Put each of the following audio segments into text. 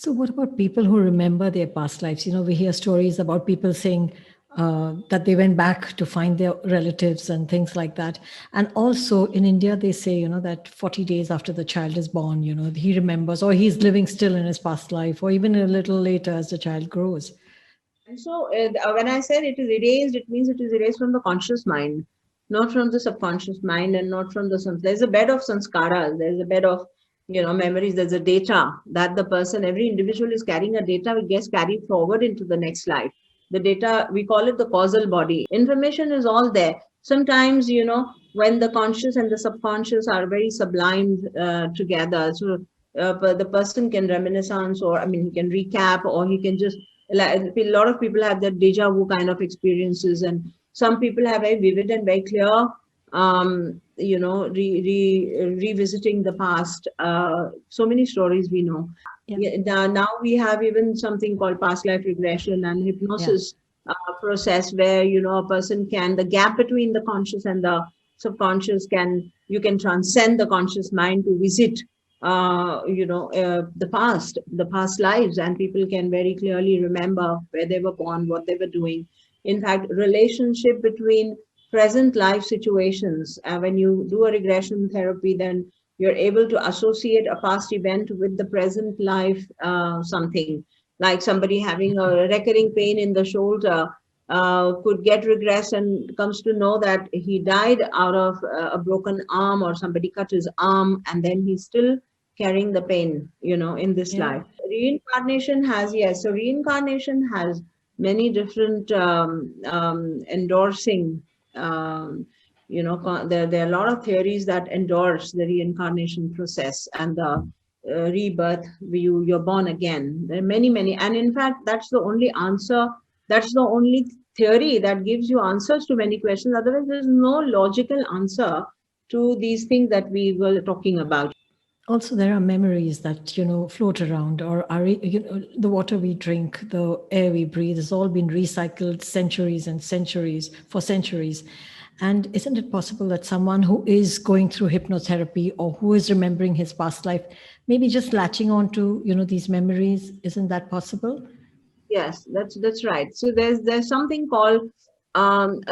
So, what about people who remember their past lives? We hear stories about people saying that they went back to find their relatives and things like that. And also in India, they say, that 40 days after the child is born, he remembers, or he's living still in his past life, or even a little later as the child grows. And so when I said it is erased, it means it is erased from the conscious mind, not from the subconscious mind, and not from the there's a bed of sanskaras, there's a bed of memories, there's a data that the person, every individual is carrying a data which gets carried forward into the next life. The data, we call it the causal body. Information is all there. Sometimes, when the conscious and the subconscious are very sublimed together, so but the person can reminiscence, or I mean, he can recap, or he can just, like, a lot of people have that deja vu kind of experiences, and some people have very vivid and very clear, revisiting the past. So many stories we know. Yeah. Yeah, now we have even something called past life regression and Yeah. hypnosis process, where a person can, the gap between the conscious and the subconscious, you can transcend the conscious mind to visit the past lives, and people can very clearly remember where they were born, what they were doing. In fact, relationship between present life situations, when you do a regression therapy, then you're able to associate a past event with the present life something, like somebody having a recurring pain in the shoulder could get regressed and comes to know that he died out of a broken arm, or somebody cut his arm, and then he's still carrying the pain, in this Yeah. life. Reincarnation has, yes, so reincarnation has many different endorsing, there are a lot of theories that endorse the reincarnation process and the rebirth. You're born again. There are many, and in fact, that's the only answer. That's the only theory that gives you answers to many questions. Otherwise, there's no logical answer to these things that we were talking about. Also, there are memories that float around, or are the water we drink, the air we breathe, has all been recycled centuries and centuries for centuries. And isn't it possible that someone who is going through hypnotherapy, or who is remembering his past life, maybe just latching on to these memories? Isn't that possible? Yes, that's right. So there's something called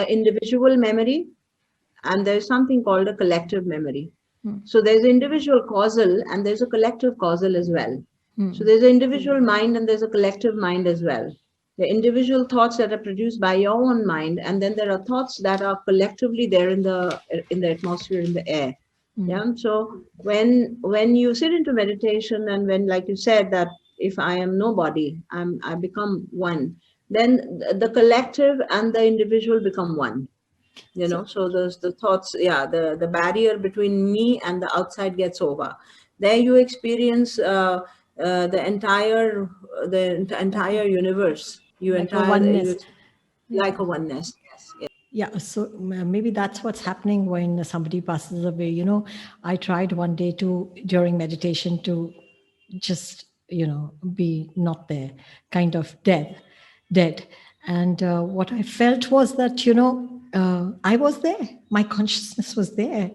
individual memory, and there's something called a collective memory. So there's individual causal and there's a collective causal as well. So there's an individual mind and there's a collective mind as well. The individual thoughts that are produced by your own mind, and then there are thoughts that are collectively there in the atmosphere, in the air. Yeah. So when you sit into meditation, and when, like you said, that if I am nobody, I become one, then the collective and the individual become one. So, So there's the thoughts, yeah, the barrier between me and the outside gets over. There you experience the entire universe. like a oneness. Yeah. Like a oneness. Yes, yes. Yeah, so maybe that's what's happening when somebody passes away. I tried one day during meditation, to just, be not there, kind of dead. And what I felt was that, I was there. My consciousness was there.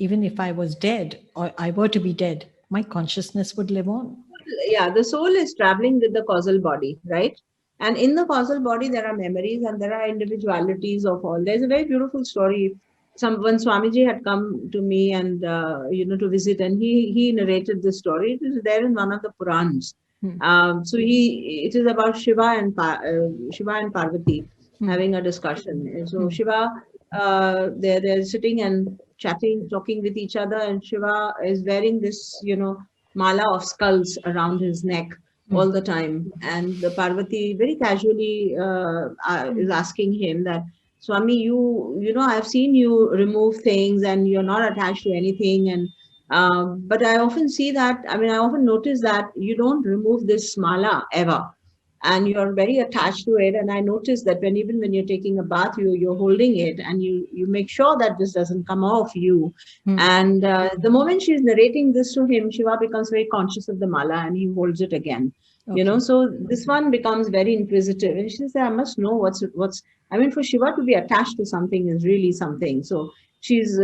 Even if I was dead, or I were to be dead, my consciousness would live on. Yeah, the soul is traveling with the causal body, right? And in the causal body, there are memories and there are individualities of all. There's a very beautiful story. When Swamiji had come to me and to visit, and he narrated this story. It is there in one of the Purans. So it is about Shiva and Parvati having a discussion. And so Shiva, they're sitting and chatting, talking with each other, and Shiva is wearing this, mala of skulls around his neck all the time. And the Parvati very casually is asking him that, Swami, I've seen you remove things and you're not attached to anything. And but I often see that, I often notice that you don't remove this mala ever. And you're very attached to it. And I notice that even when you're taking a bath, you're holding it, and you make sure that this doesn't come off you. And the moment she's narrating this to him, Shiva becomes very conscious of the mala and he holds it again. Okay. So this one becomes very inquisitive, and she says, I must know what's. For Shiva to be attached to something is really something. So she's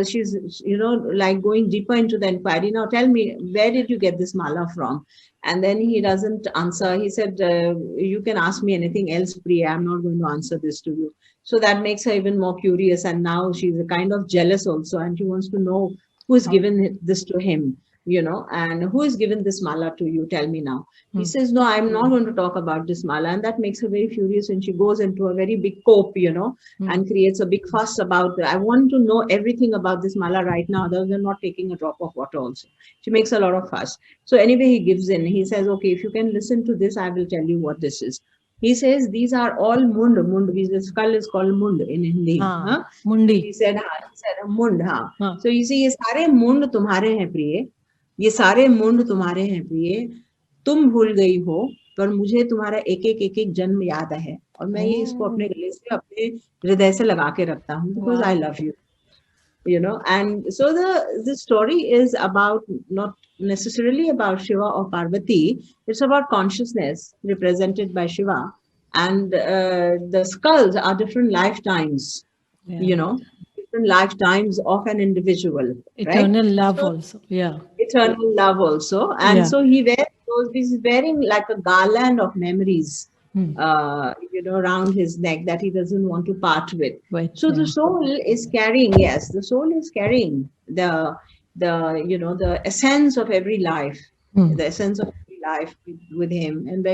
like going deeper into the inquiry. Now tell me, where did you get this mala from? And then he doesn't answer. He said, you can ask me anything else, Priya. I'm not going to answer this to you. So that makes her even more curious. And now she's a kind of jealous also. And she wants to know who's given this to him, and who has given this mala to you? Tell me now. He says, no, I'm not going to talk about this mala. And that makes her very furious. And she goes into a very big cope, and creates a big fuss about, I want to know everything about this mala right now. Otherwise, they're not taking a drop of water also. She makes a lot of fuss. So anyway, he gives in. He says, okay, if you can listen to this, I will tell you what this is. He says, these are all mund. The skull is called mund in Hindi. Mundi. He said mund. So you see, ये सारे मुंड तुम्हारे हैं प्रिय, ये सारे मुंड तुम्हारे हैं प्रिय, तुम भूल गई हो, पर मुझे तुम्हारा एक एक जन्म याद है, और मैं ये इसको अपने गले से, अपने हृदय से लगा के रखता हूँ, because I love you. And so the story is about, not necessarily about Shiva or Parvati, it's about consciousness represented by Shiva, and the skulls are different lifetimes, different lifetimes of an individual, Eternal right? love So, also, yeah. Eternal love also, and so he's wearing like a garland of memories, around his neck that he doesn't want to part with. Right, So the soul is carrying, the essence of every life, the essence of every life with him, and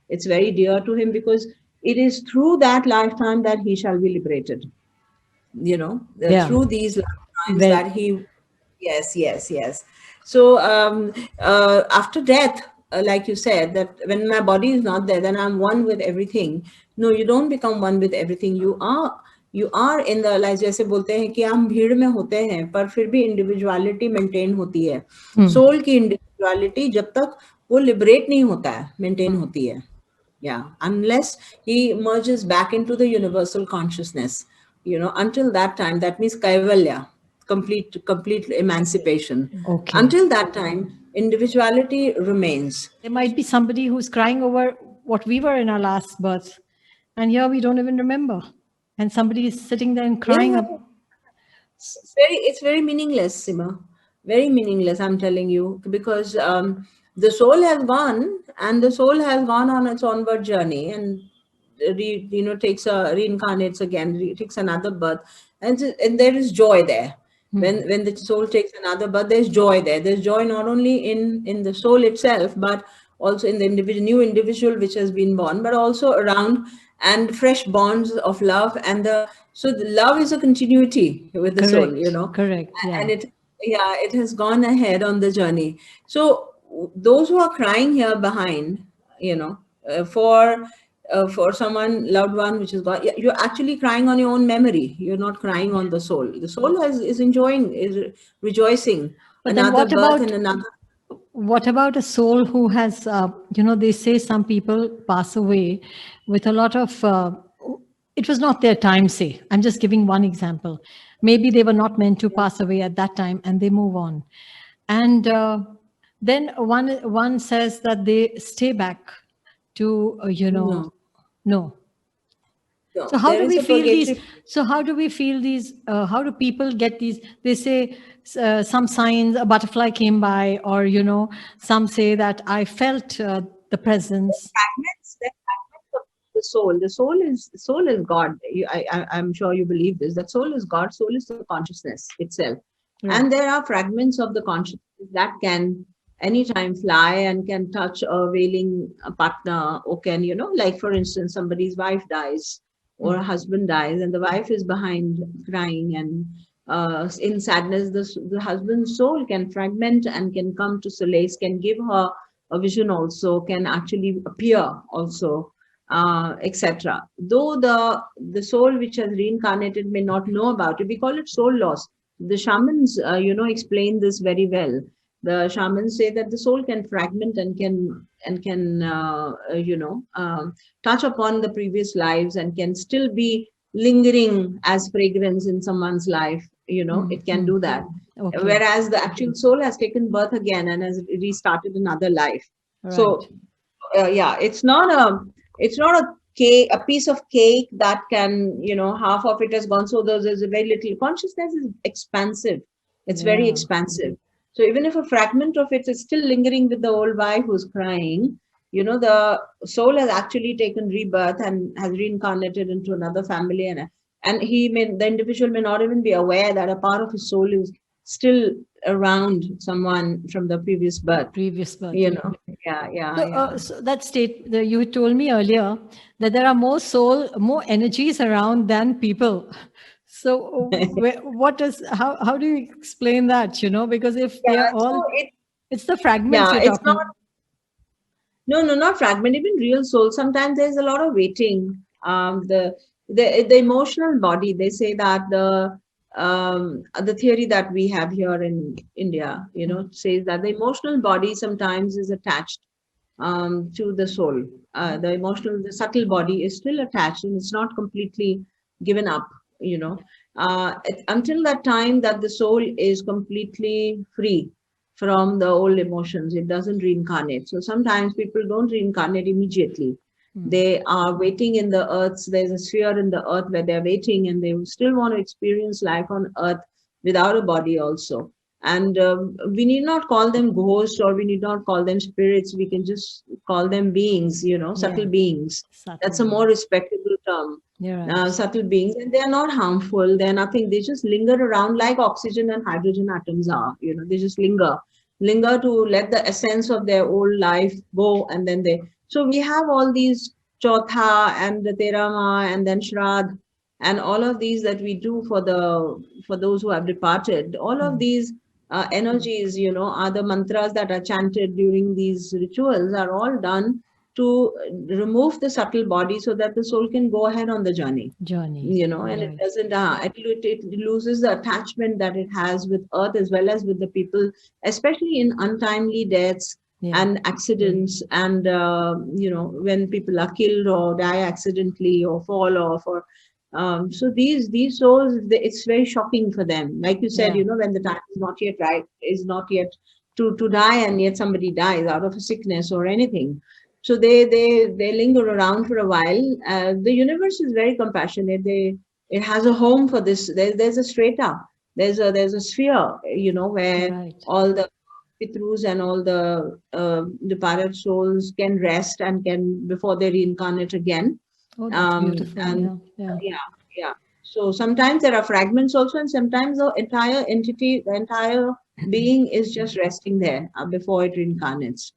it's very dear to him, because it is through that lifetime that he shall be liberated. Through these lifetimes that he, yes. So after death, like you said, that when my body is not there, then I'm one with everything. No, you don't become one with everything. You are in the, like जैसे बोलते हैं कि हम भीड़ में होते हैं, पर फिर भी individuality maintain होती है. Soul की individuality जब तक वो liberate नहीं होता है, maintain होती है. Yeah, unless he merges back into the universal consciousness, until that time, that means kaivalya, complete emancipation. Okay. Until that time, individuality remains. There might be somebody who's crying over what we were in our last birth, and here we don't even remember, and somebody is sitting there and crying. It's very meaningless, Sima. Very meaningless, I'm telling you, because the soul has gone, and the soul has gone on its onward journey, and reincarnates again, takes another birth, and there is joy there. When the soul takes another birth, there's joy there. There's joy not only in the soul itself, but also in the new individual which has been born, but also around, and fresh bonds of love, and so the love is a continuity with the soul, Correct. Yeah. And it has gone ahead on the journey. So those who are crying here behind, for someone loved one which is gone, you're actually crying on your own memory. You're not crying on the soul. The soul is enjoying, is rejoicing. But another birth and another. What about a soul who has, they say some people pass away with a lot of, it was not their time, say. I'm just giving one example. Maybe they were not meant to pass away at that time, and they move on. And then one says that they stay back to, No. So how do we feel these? So how do we feel these? How do people get these? They say some signs, a butterfly came by, or some say that I felt the presence. They're fragments of the soul. The soul is God. I'm sure you believe this. That soul is God. Soul is the consciousness itself, and there are fragments of the consciousness that can anytime fly and can touch a wailing partner, or can, like for instance, somebody's wife dies or a husband dies, and the wife is behind crying, and in sadness, the husband's soul can fragment and can come to solace, can give her a vision also, can actually appear also, etc. Though the soul which has reincarnated may not know about it, we call it soul loss. The shamans, explain this very well. The shamans say that the soul can fragment and can touch upon the previous lives, and can still be lingering as fragrance in someone's life. It can do that. Okay. Whereas the actual soul has taken birth again and has restarted another life. Right. So, it's not a cake, a piece of cake that can, half of it has gone. So there's a very little. Consciousness is expansive. It's very Yeah. expansive. So even if a fragment of it is still lingering with the old wife who's crying, the soul has actually taken rebirth and has reincarnated into another family, and the individual may not even be aware that a part of his soul is still around someone from the previous birth. Previous birth. Yeah, yeah, So, yeah. so that you told me earlier that there are more energies around than people. So, how do you explain that? Because if they Yeah, are so all, it's the fragments you're it's talking not. about. No, no, not fragment, even real soul. Sometimes there's a lot of waiting. The emotional body, they say that the theory that we have here in India, says that the emotional body sometimes is attached to the soul. The subtle body is still attached and it's not completely given up, until that time that the soul is completely free from the old emotions. It doesn't reincarnate. So sometimes people don't reincarnate immediately. They are waiting in the earth. There's a sphere in the earth where they're waiting and they still want to experience life on earth without a body also. And we need not call them ghosts or we need not call them spirits. We can just call them beings, subtle Yeah, beings. subtle That's a more being. respectable term. You're right. Subtle beings, and they're not harmful. They're nothing. They just linger around like oxygen and hydrogen atoms are. They just linger to let the essence of their old life go, and then they. So we have all these chotha and the terama and then shrad and all of these that we do for those who have departed. All of these energies, are the mantras that are chanted during these rituals are all done to remove the subtle body so that the soul can go ahead on the journey, Journey. and it Right. doesn't, it loses the attachment that it has with earth as well as with the people, especially in untimely deaths Yeah. and accidents, and, when people are killed or die accidentally or fall off or so these souls, it's very shocking for them. Like you said, Yeah. when the time is not yet right, is not yet to die, and yet somebody dies out of a sickness or anything. So they linger around for a while. The universe is very compassionate. It has a home for this. There's a strata. There's a sphere, where Right. all the pitrus and all the departed souls can rest and can before they reincarnate again. Oh, that's beautiful. And Yeah. Yeah. yeah, yeah. So sometimes there are fragments also, and sometimes the entire entity, the entire being is just resting there before it reincarnates.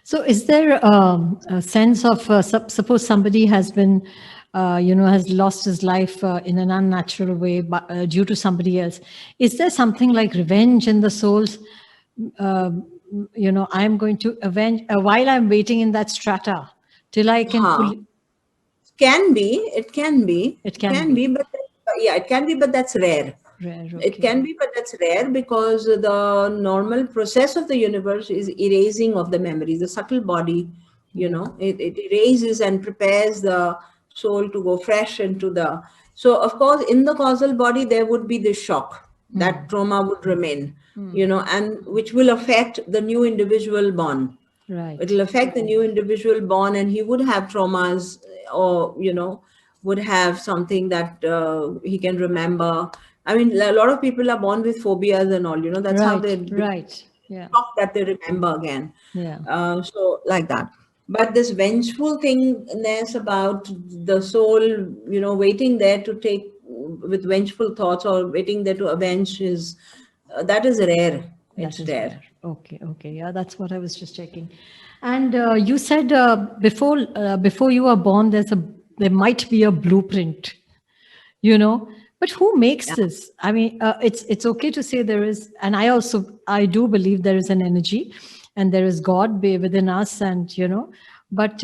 So, is there a sense of suppose somebody has been, has lost his life in an unnatural way but, due to somebody else? Is there something like revenge in the souls? I'm going to avenge while I'm waiting in that strata till I can Huh. fully. Can be, it can be, It it can can be be, but yeah, it can be, but that's rare. rare. It Okay. can be, but that's rare because the normal process of the universe is erasing of the memories. The subtle body, Yeah. it erases and prepares the soul to go fresh into the. So, of course, in the causal body, there would be this shock. That trauma would remain, and which will affect the new individual born. Right. It'll affect the new individual born, and he would have traumas, or would have something that he can remember. I mean, a lot of people are born with phobias and all. That's how Right. they become Right. Yeah. shocked that they remember again. Yeah. So like that. But this vengeful thingness about the soul, waiting there to take with vengeful thoughts or waiting there to avenge is that is rare. That It's is rare. rare. Okay, okay. Yeah, that's what I was just checking. And you said before you were born, there might be a blueprint, But who makes Yeah. this? I mean, it's okay to say there is, and I do believe there is an energy, and there is God within us, and but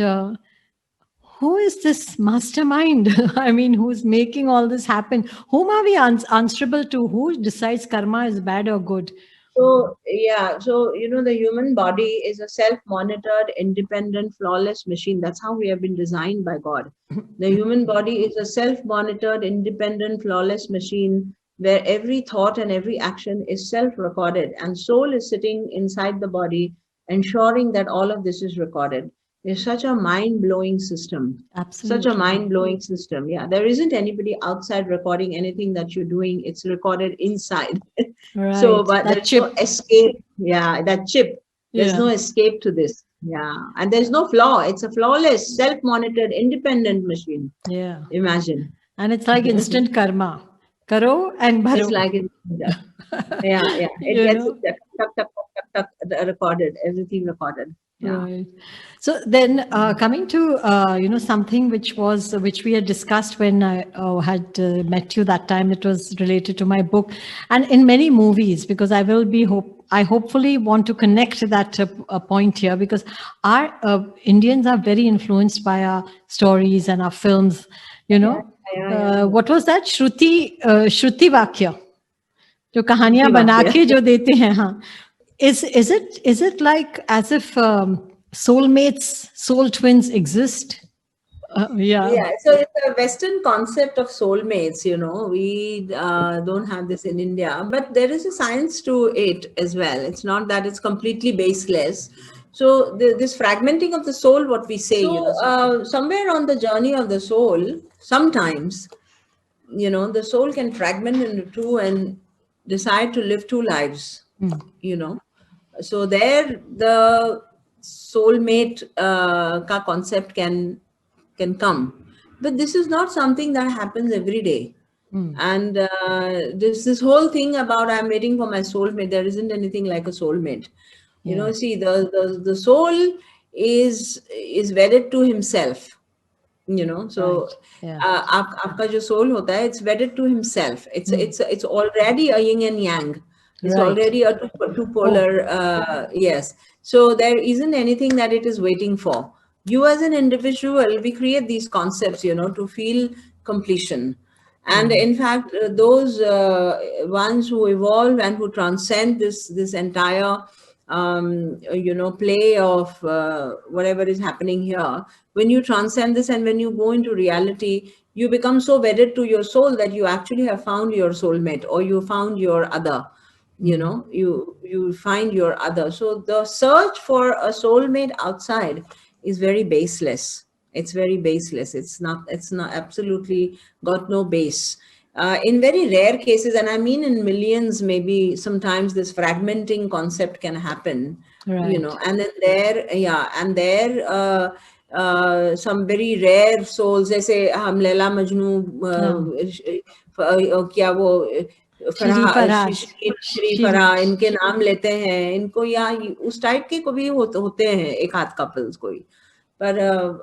who is this mastermind? I mean, who's making all this happen? Whom are we answerable to? Who decides karma is bad or good? So, yeah, so the human body is a self-monitored, independent, flawless machine. That's how we have been designed by God. The human body is a self-monitored, independent, flawless machine where every thought and every action is self-recorded, and soul is sitting inside the body, ensuring that all of this is recorded. is such a mind-blowing system. Such a Absolutely. mind-blowing system. Yeah, there isn't anybody outside recording anything that you're doing. It's recorded inside. So, Right. but That there's no chip. escape. Yeah, that chip. There's Yeah. no escape to this. Yeah, and there's no flaw. It's a flawless, self-monitored, independent machine. Yeah. Imagine. And it's like instant karma. Karo and It's bharo. like it. Yeah, yeah. It You gets know? it tuck, tuck, tuck, tuck, tuck, recorded. Everything recorded. Yeah. Right. So then, coming to something which we had discussed when I had met you that time, it was related to my book, and in many movies, because I hopefully want to connect that point here, because our Indians are very influenced by our stories and our films. You Yeah, know, yeah, yeah. what was that? Shruti Vakya. जो Shruti कहानियां बना Vakya. के जो देते हैं, हाँ. Is it like as if soulmates, soul twins exist? Yeah. Yeah, so it's a Western concept of soulmates, We don't have this in India, but there is a science to it as well. It's not that it's completely baseless. So this fragmenting of the soul, what we say, somewhere on the journey of the soul, sometimes, the soul can fragment into two and decide to live two lives, you know. So there, the soulmate ka concept can come, but this is not something that happens every day. And this whole thing about I'm waiting for my soulmate, there isn't anything like a soulmate. Yeah. See, the soul is wedded to himself. So Right. Yeah. आपका जो soul होता है, it's wedded to himself. It's already a yin and yang. It's Right. already a two polar. Yes. So there isn't anything that it is waiting for. You as an individual, we create these concepts, to feel completion. And in fact, those ones who evolve and who transcend this entire play of whatever is happening here, when you transcend this and when you go into reality, you become so wedded to your soul that you actually have found your soulmate, or you found your other. You find your other. So the search for a soulmate outside is very baseless. It's very baseless. It's not absolutely got no base. In very rare cases, and I mean in millions, maybe sometimes this fragmenting concept can happen. Right. And then some very rare souls, जैसे हम लैला मजनू क्या वो Shri Farhad. Shri Shri. Farah, इनके नाम लेते हैं इनको, या उस टाइप के को भी होते हैं एक आध कपल्स कोई, पर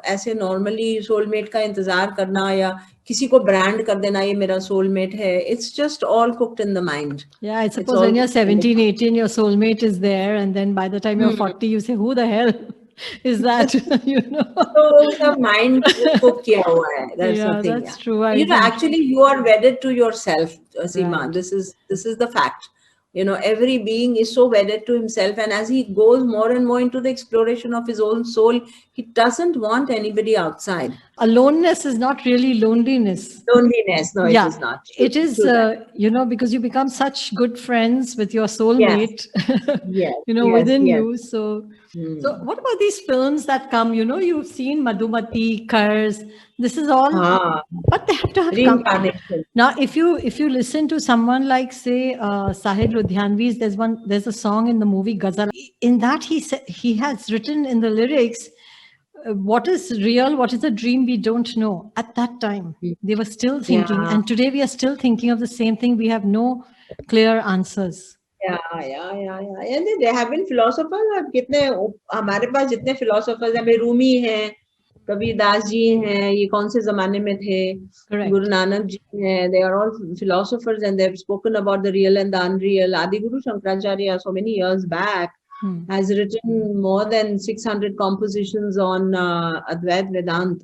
ऐसे नॉर्मली सोलमेट का इंतजार करना या किसी को ब्रांड कर देना ये मेरा सोलमेट है, it's just all cooked in the mind. Yeah, I suppose when you're 17, 18, your soulmate is there. And then by the time you're 40, you say, who the hell is that? So the mind cook kiya hua hai. That's Yeah, the thing. that's Yeah. true. Actually, you are wedded to yourself, Seema. Right. This is the fact. Every being is so wedded to himself, and as he goes more and more into the exploration of his own soul, he doesn't want anybody outside. Aloneness is not really loneliness. Loneliness, no, Yeah, it is not. it is, True that. because you become such good friends with your soulmate, Yes, within yes. you. So what about these films that come? You've seen Madhumati, Kars. This is all, but they have to have come. Reincarnation. Now, if you listen to someone like, say, Sahil Ludhianvi's, there's a song in the movie Ghazal. In that, he has written in the lyrics, what is real, what is a dream, we don't know. At that time, they were still thinking, Yeah. and today we are still thinking of the same thing. We have no clear answers. Yeah. And there have been philosophers. अब कितने हमारे पास जितने philosophers हैं, अभी रूमी हैं, कबीर दास जी हैं, ये कौन से जमाने में थे, Correct. गुरु नानक जी हैं, they are all philosophers and they've spoken about the real and the unreal. Adi Guru Shankaracharya, so many years back, has written more than 600 compositions on Advait Vedant,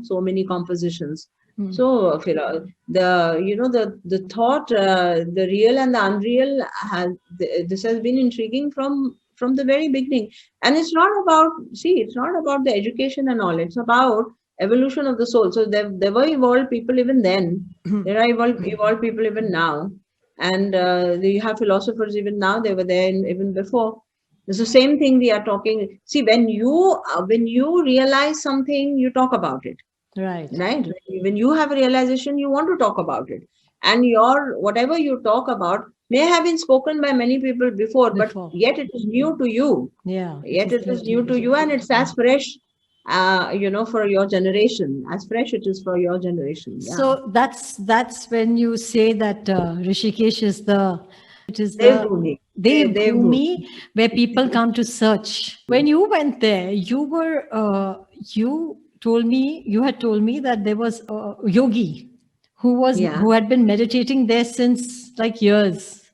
so many compositions. So the thought, the real and the unreal, this has been intriguing from the very beginning. And it's not about the education and all. It's about evolution of the soul. So there were evolved people even then. There are evolved people even now. And you have philosophers even now. They were there even before. It's the same thing we are talking. See, when you realize something, you talk about it, Right. right? When you have a realization, you want to talk about it, and your whatever you talk about may have been spoken by many people before, but Before. yet it is new to you. Yeah. Yet it is new to you, and it's as fresh, for your generation. As fresh it is for your generation. Yeah. So that's when you say that Rishikesh is the Devbhoomi. Dev Devbhoomi. Bhumi, where people come to search. When you went there, you had told me that there was a yogi Yeah. who had been meditating there since like years.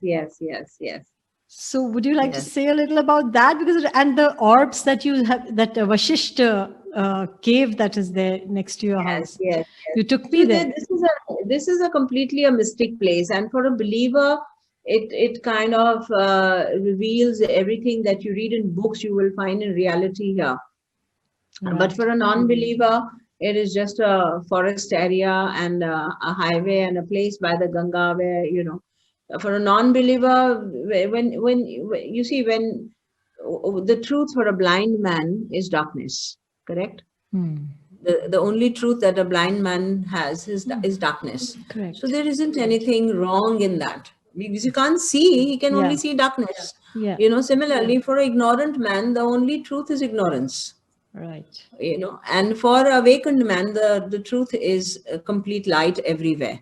Yes. Yes. Yes. Yes. So would you like to Yes. say a little about that? And the orbs that you have, that Vashishta cave that is there next to your Yes. house. Yes. Yes. You took me So there. this is a completely a mystic place, and for a believer, it kind of reveals everything that you read in books you will find in reality here. But Right. for a non-believer, it is just a forest area and a highway and a place by the Ganga where, for a non-believer, when you see, when the truth for a blind man is darkness, correct? Hmm. The only truth that a blind man has is darkness. So Correct. there isn't anything wrong in that. Because you can't see, he can only Yeah. see darkness. Yeah. Similarly, for an ignorant man, the only truth is ignorance. Right. And for awakened man, the truth is complete light everywhere.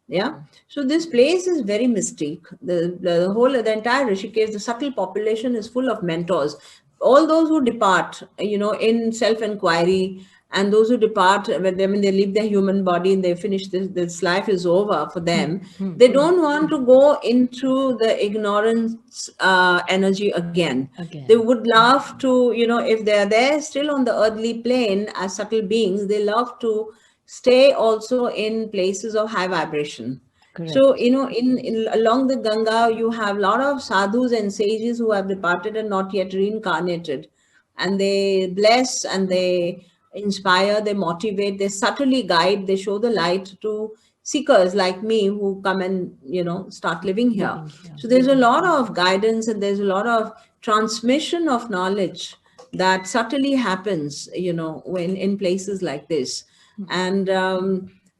Yeah. So this place is very mystic. The entire Rishikesh, the subtle population is full of mentors. All those who depart, in self-inquiry, and those who depart when they leave their human body and they finish this life is over for them, they don't want to go into the ignorance energy again. They Again. would love to, if they're there still on the earthly plane as subtle beings, they love to stay also in places of high vibration. So, Correct. in along the Ganga, you have a lot of sadhus and sages who have departed and not yet reincarnated. And they bless and they inspire, they motivate, they subtly guide, they show the light to seekers like me who come and, start living here. Living here. So there's a lot of guidance and there's a lot of transmission of knowledge that subtly happens, when in places like this. And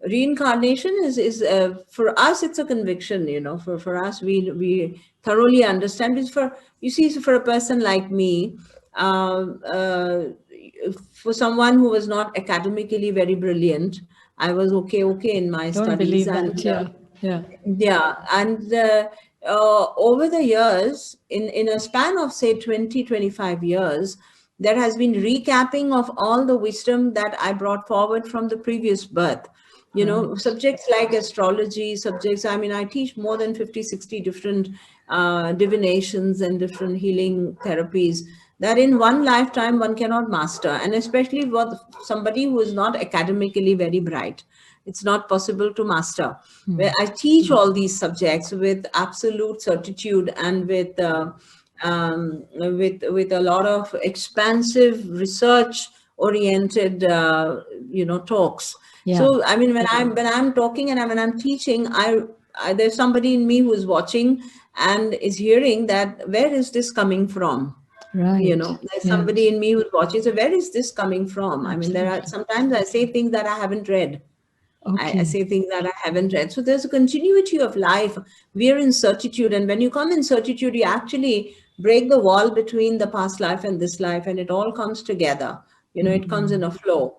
reincarnation is for us, it's a conviction. For us, we thoroughly understand. Because for a person like me, um, uh, for someone who was not academically very brilliant, I was okay in my Don't studies, believe that. and Yeah. Yeah. yeah, and over the years, in a span of say 20-25 years, there has been recapping of all the wisdom that I brought forward from the previous birth. Right. Subjects like astrology, I teach more than 50-60 different divinations and different healing therapies that in one lifetime one cannot master. And especially for somebody who is not academically very bright, it's not possible to master. Where I teach all these subjects with absolute certitude and with a lot of expansive research oriented talks. Yeah. So when I'm talking and when I'm teaching, I there's somebody in me who's watching and is hearing that, where is this coming from? Right. There's Yeah. somebody in me who's watching. So where is this coming from? There are Absolutely. sometimes I say things that I haven't read. I Okay. say things that I haven't read. So there's a continuity of life. We are in certitude. And when you come in certitude, you actually break the wall between the past life and this life, and it all comes together. It comes in a flow.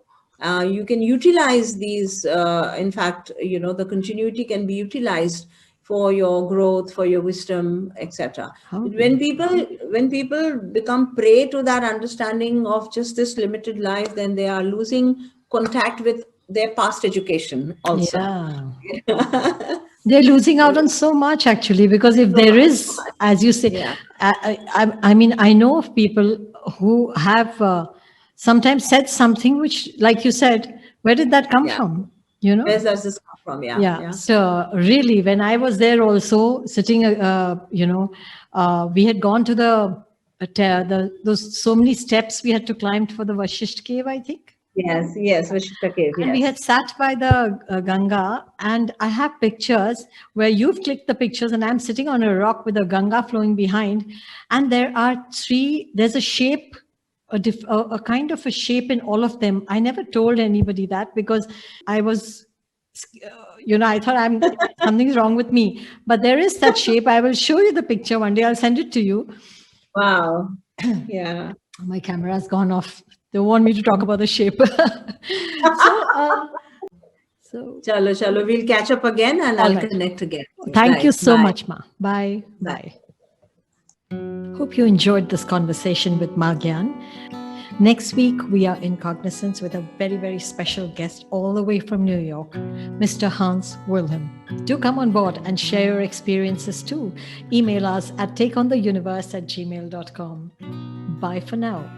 You can utilize these, in fact, the continuity can be utilized for your growth, for your wisdom, etc. How When people become prey to that understanding of just this limited life, then they are losing contact with their past education also. Yeah. They're losing out on so much actually, because if So there much, so is, much. as you say, Yeah. I mean, I know of people who have sometimes said something which, like you said, where did that come Yeah. from? You know? Where does this come from? Yeah. Yeah. Yeah. So really, when I was there also sitting, we had gone to those so many steps we had to climb for the Vashisht cave, I think. Yes, yes, Vishikta Cave. And we Yes. had sat by the Ganga, and I have pictures where you've clicked the pictures, and I'm sitting on a rock with a Ganga flowing behind. And there's a shape, a kind of a shape in all of them. I never told anybody that because I was, I thought something's wrong with me. But there is that shape. I will show you the picture one day. I'll send it to you. Wow. Yeah. My camera's gone off. They want me to talk about the shape. So, Chalo. We'll catch up again and All I'll right. connect again. thank you Right. so Bye. much, Ma. Bye. Bye. Hope you enjoyed this conversation with Ma Gyan. Next week, we are in Cognizance with a very, very special guest all the way from New York, Mr. Hans Wilhelm. Do come on board and share your experiences too. Email us at takeontheuniverse@gmail.com. Bye for now.